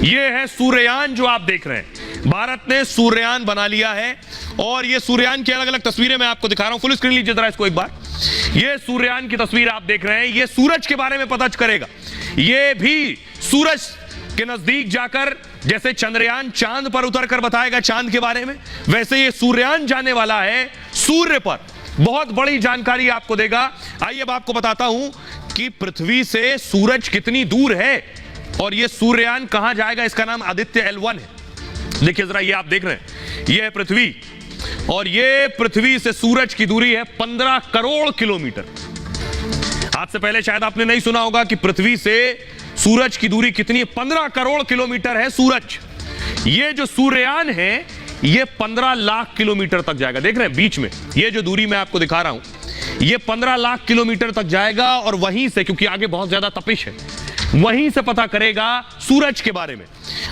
ये है सूर्ययान जो आप देख रहे हैं। भारत ने सूर्ययान बना लिया है और ये सूर्ययान की अलग अलग तस्वीरें मैं आपको दिखा रहा हूं। फुल स्क्रीन लीजिए जरा इसको एक बार। ये सूर्ययान की तस्वीर आप देख रहे हैं। ये सूरज के बारे में पता करेगा। ये भी सूरज के नजदीक जाकर, जैसे चंद्रयान चांद पर उतरकर बताएगा चांद के बारे में, वैसे ये सूर्ययान जाने वाला है सूर्य पर। बहुत बड़ी जानकारी आपको देगा। आइए अब आपको बताता हूं कि पृथ्वी से सूरज कितनी दूर है और ये सूर्ययान कहां जाएगा। इसका नाम आदित्य L1 है। देखिए जरा, ये आप देख रहे हैं, ये है पृथ्वी और ये पृथ्वी से सूरज की दूरी है 15 करोड़ किलोमीटर। आज से पहले शायद आपने नहीं सुना होगा कि पृथ्वी से सूरज की दूरी कितनी है। 15 करोड़ किलोमीटर है सूरज। ये जो सूर्ययान है ये 15 लाख किलोमीटर तक जाएगा। देख रहे हैं बीच में ये जो दूरी मैं आपको दिखा रहा हूं, ये 15 लाख किलोमीटर तक जाएगा और वहीं से, क्योंकि आगे बहुत ज्यादा तपिश है, वहीं से पता करेगा सूरज के बारे में।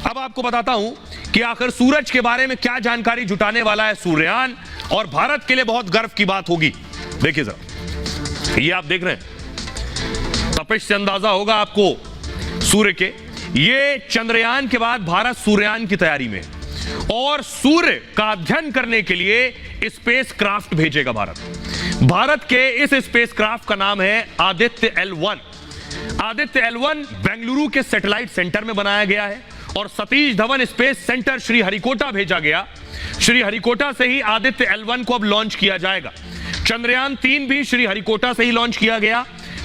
अब आपको बताता हूं कि आखिर सूरज के बारे में क्या जानकारी जुटाने वाला है सूर्ययान, और भारत के लिए बहुत गर्व की बात होगी। देखिए जरा, ये आप देख रहे हैं, तपिश से अंदाजा होगा आपको सूर्य के। ये चंद्रयान के बाद भारत सूर्ययान की तैयारी में है और सूर्य का अध्ययन करने के लिए स्पेस क्राफ्ट भेजेगा भारत के इस स्पेस क्राफ्ट का नाम है आदित्य L1। आदित्य L1 बेंगलुरु के सैटेलाइट सेंटर में बनाया गया है और सतीश धवन स्पेस सेंटर श्रीहरिकोटा भेजा गया। श्रीहरिकोटा से ही आदित्य L1 को अब लॉन्च किया जाएगा। चंद्रयान 3 भी श्रीहरिकोटा से ही लॉन्च किया गया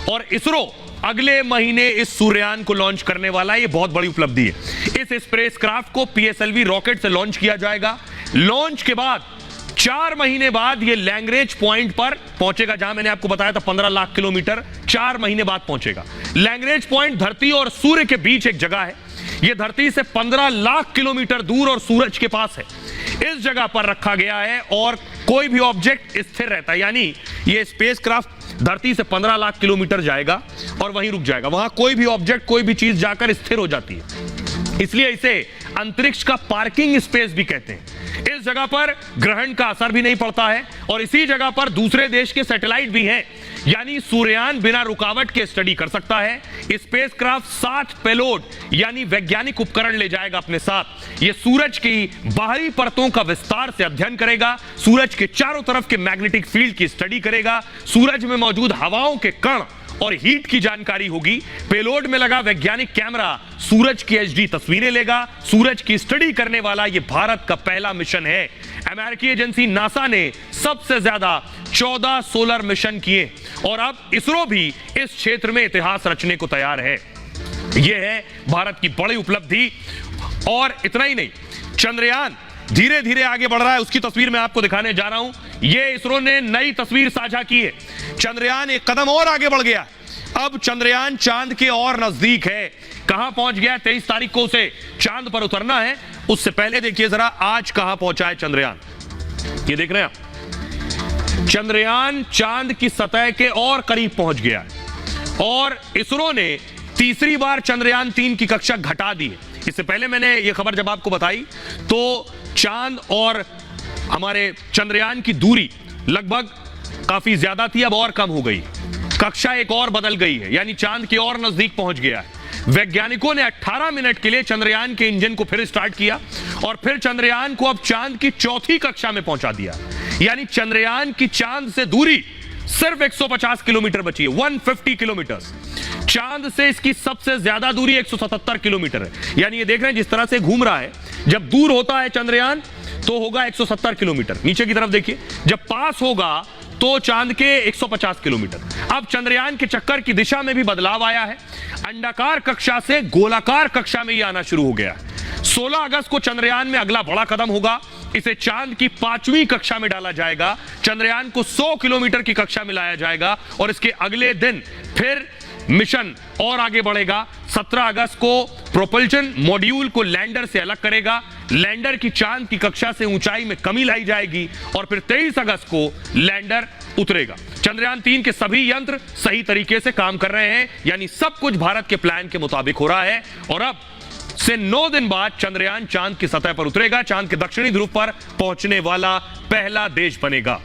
और इसरो अगले महीने इस सूर्ययान को लॉन्च करने वाला है। ये बहुत बड़ी उपलब्धि है। इस स्पेसक्राफ्ट को PSLV रॉकेट से लॉन्च किया जाएगा। लॉन्च के बाद 4 महीने बाद ये लैंग्रेज पॉइंट पर पहुंचेगा, जहां मैंने आपको बताया था 15 लाख किलोमीटर। 4 महीने बाद पहुंचेगा। लैंग्रेज पॉइंट धरती और सूर्य के बीच एक जगह है। यह धरती से 15 लाख किलोमीटर दूर और सूरज के पास है। इस जगह पर रखा गया है और कोई भी ऑब्जेक्ट स्थिर रहता है, यानी यह स्पेसक्राफ्ट धरती से 15 लाख किलोमीटर जाएगा और वहीं रुक जाएगा। वहां कोई भी ऑब्जेक्ट, कोई भी चीज जाकर स्थिर हो जाती है, इसलिए इसे अंतरिक्ष का पार्किंग स्पेस भी कहते हैं। इस जगह पर ग्रहण का असर भी नहीं पड़ता है और इसी जगह पर दूसरे देश के सैटेलाइट भी हैं, यानी सूर्ययान बिना रुकावट के स्टडी कर सकता है। स्पेसक्राफ्ट 60 पेलोड यानी वैज्ञानिक उपकरण ले जाएगा अपने साथ। यह सूरज की बाहरी परतों का विस्तार से अध्ययन करेगा, सूरज के चारों तरफ के मैग्नेटिक फील्ड की स्टडी करेगा, सूरज में मौजूद हवाओं के कण और हीट की जानकारी होगी। पेलोड में लगा वैज्ञानिक कैमरा सूरज की HD तस्वीरें लेगा। सूरज की स्टडी करने वाला यह भारत का पहला मिशन है। अमेरिकी एजेंसी नासा ने सबसे ज्यादा 14 सोलर मिशन किए और अब इसरो भी इस क्षेत्र में इतिहास रचने को तैयार है। यह है भारत की बड़ी उपलब्धि। और इतना ही नहीं, चंद्रयान धीरे धीरे आगे बढ़ रहा है। उसकी तस्वीर मैं आपको दिखाने जा रहा हूं। यह इसरो ने नई तस्वीर साझा की है। चंद्रयान एक कदम और आगे बढ़ गया। अब चंद्रयान चांद के और नजदीक है। कहां पहुंच गया? 23 तारीख को उसे चांद पर उतरना है। उससे पहले देखिए जरा, आज कहां पहुंचा है चंद्रयान। ये देख रहे हैं आप, चंद्रयान चांद की सतह के और करीब पहुंच गया है और इसरो ने तीसरी बार चंद्रयान 3 की कक्षा घटा दी है। इससे पहले मैंने यह खबर जब आपको बताई तो चांद और हमारे चंद्रयान की दूरी लगभग काफी ज्यादा थी, अब और कम हो गई। कक्षा एक और बदल गई है, यानी चांद के और नजदीक पहुंच गया है। वैज्ञानिकों ने 18 मिनट के लिए चंद्रयान के इंजन को फिर स्टार्ट किया और फिर चंद्रयान को अब चांद की चौथी कक्षा में पहुंचा दिया, यानी चंद्रयान की चांद से दूरी सिर्फ 150 किलोमीटर बची है, 150 किलोमीटर। चांद से इसकी सबसे ज्यादा दूरी 177 किलोमीटर है। यानी ये देख रहे हैं जिस तरह से घूम रहा है, जब दूर होता है चंद्रयान तो होगा 170 किलोमीटर। नीचे की तरफ देखिए, जब पास होगा तो चांद के 150 किलोमीटर। अब चंद्रयान के चक्कर की दिशा में भी बदलाव आया है। अंडाकार कक्षा से गोलाकार कक्षा में यह आना शुरू हो गया है। 16 अगस्त को चंद्रयान में अगला बड़ा कदम होगा। इसे चांद की 5वीं कक्षा में डाला जाएगा। चंद्रयान को 100 किलोमीटर की कक्षा में लाया जाएगा और इसके अगले दिन फिर मिशन और आगे बढ़ेगा। 17 अगस्त को प्रोपल्शन मॉड्यूल को लैंडर से अलग करेगा। लैंडर की चांद की कक्षा से ऊंचाई में कमी लाई जाएगी और फिर 23 अगस्त को लैंडर उतरेगा। चंद्रयान 3 के सभी यंत्र सही तरीके से काम कर रहे हैं, यानी सब कुछ भारत के प्लान के मुताबिक हो रहा है और अब से 9 दिन बाद चंद्रयान चांद की सतह पर उतरेगा। चांद के दक्षिणी ध्रुव पर पहुंचने वाला पहला देश बनेगा।